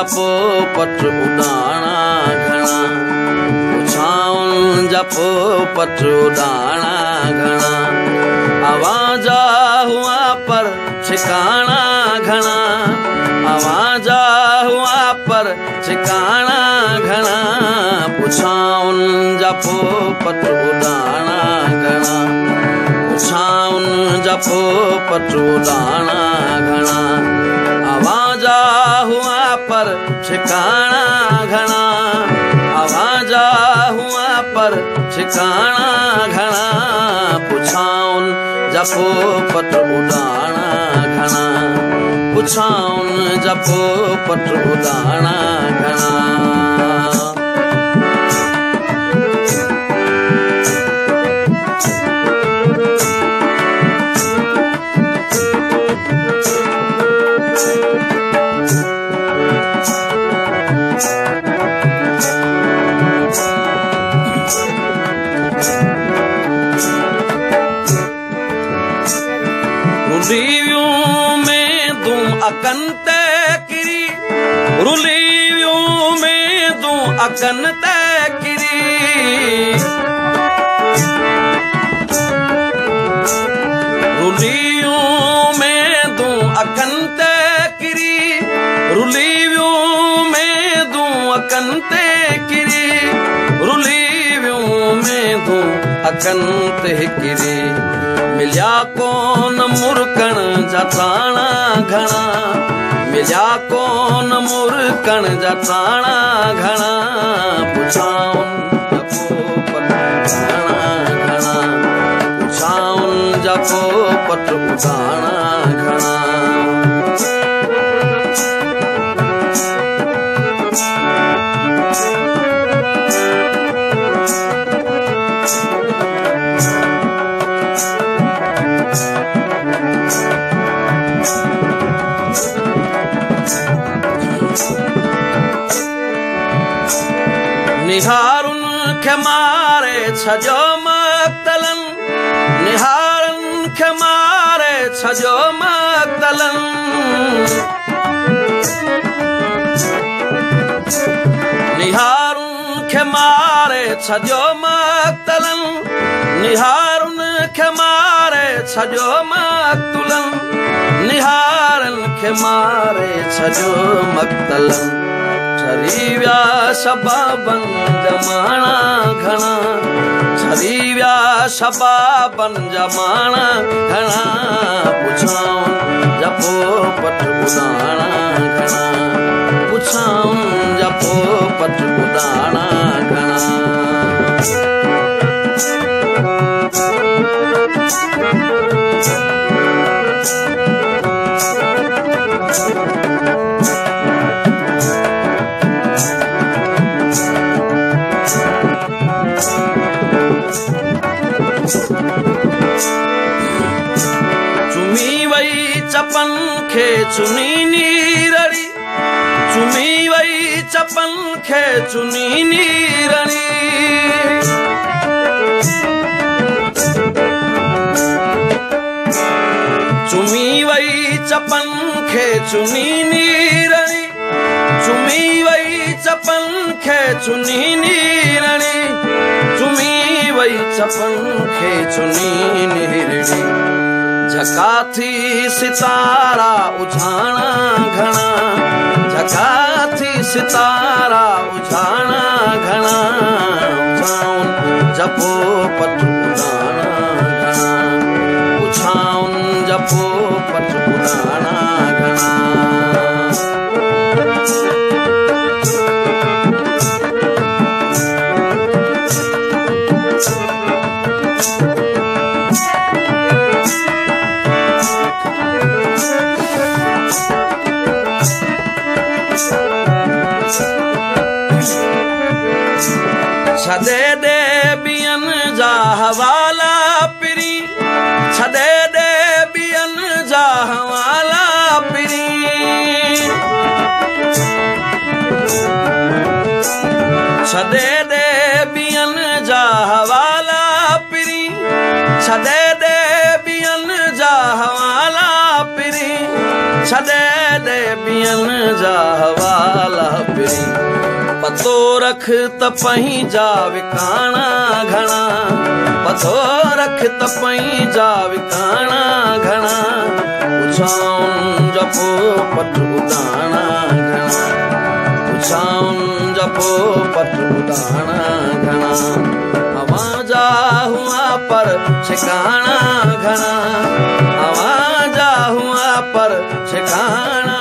जा पोपट उॾाणा घणा, पुछाउनि जा पोपट उॾाणा घणा, आवाजा हुआ पर ठिकाना घणा, आवाजा हुआ पर ठिकाना घणा, पुछाउनि जा पोपट उॾाणा घणा, पुछाउनि जा पोपट उॾाणा घणा, आवाजा हुआ पर ठिकाना घणा, आवाजा हुआ पर ठिकाना घणा, पुछाउनि जा पोपट उॾाणा घणा, पुछाउनि जा पोपट उॾाणा घणा। रुलियूं में दूं अकन ते किरी, रुलियूं में दूं अकन ते किरी, रुलियूं में दूं अकन ते किरी, रुलियूं में दूं अकन ते किरी, रुलियूं में दूं अकन ते किरी, मिलिया कोन मुरकण जा ताणा घणा, मिलिया कोन मुरकण जा ताणा घणा, पुछाउनि जा पोपट उॾाणा घणा, पुछाउनि जा पोपट उॾाणा घणा। निहारुनि खे मारे छजो मक़तलन, निहारुनि खे मारे छजो मक़तलन, निहारुनि खे मारे छजो मक़तलन, निहारुनि खे मारे छजो मक़तलन, निहारुनि खे मारे छजो मक़तलन, ठरी विया शबाबनि जा माणा घणा, ठरी विया शबाबनि जा माणा घणा, पुछाउनि जा पोपट उॾाणा घणा, पुछाउनि जा पोपट उॾाणा घणा। चुमी वई चपन खे चुनी नीरड़ी, चुमी वई चपन खे चुनी नीरड़ी, चुमी वई चपन खे चुनी नीरड़ी, चुमी वई चपन खे चुनी नीरड़ी, चुमी वई चपन खे चुनी नीरड़ी, झका थी सितारा उझाणा घणा, झका थी सितारा उझाणा घणा, पुछाउनि जा पोपट उॾाणा घणा, पुछाउनि जा पोपट उॾाणा घणा। छॾे ॾे ॿियनि जा हवाला पिरी, छॾे ॾे ॿियनि जा हवाला पिरी, छॾे ॾे ॿियनि जा हवाला पिरी, छॾे ॾे ॿियनि जा हवाला पिरी, छॾे ॾे ॿियनि जा हवाला पिरी पतो रख त पंहिंजा विकाणा घणा पतो रख त पंहिंजा विकाणा घणा पुछाउनि जा पोपट उॾाणा घणा पुछाउनि जा पोपट उॾाणा घणा अवां जा हुआ पर ठिकाणा घणा अवां जा हुआ पर ठिकाणा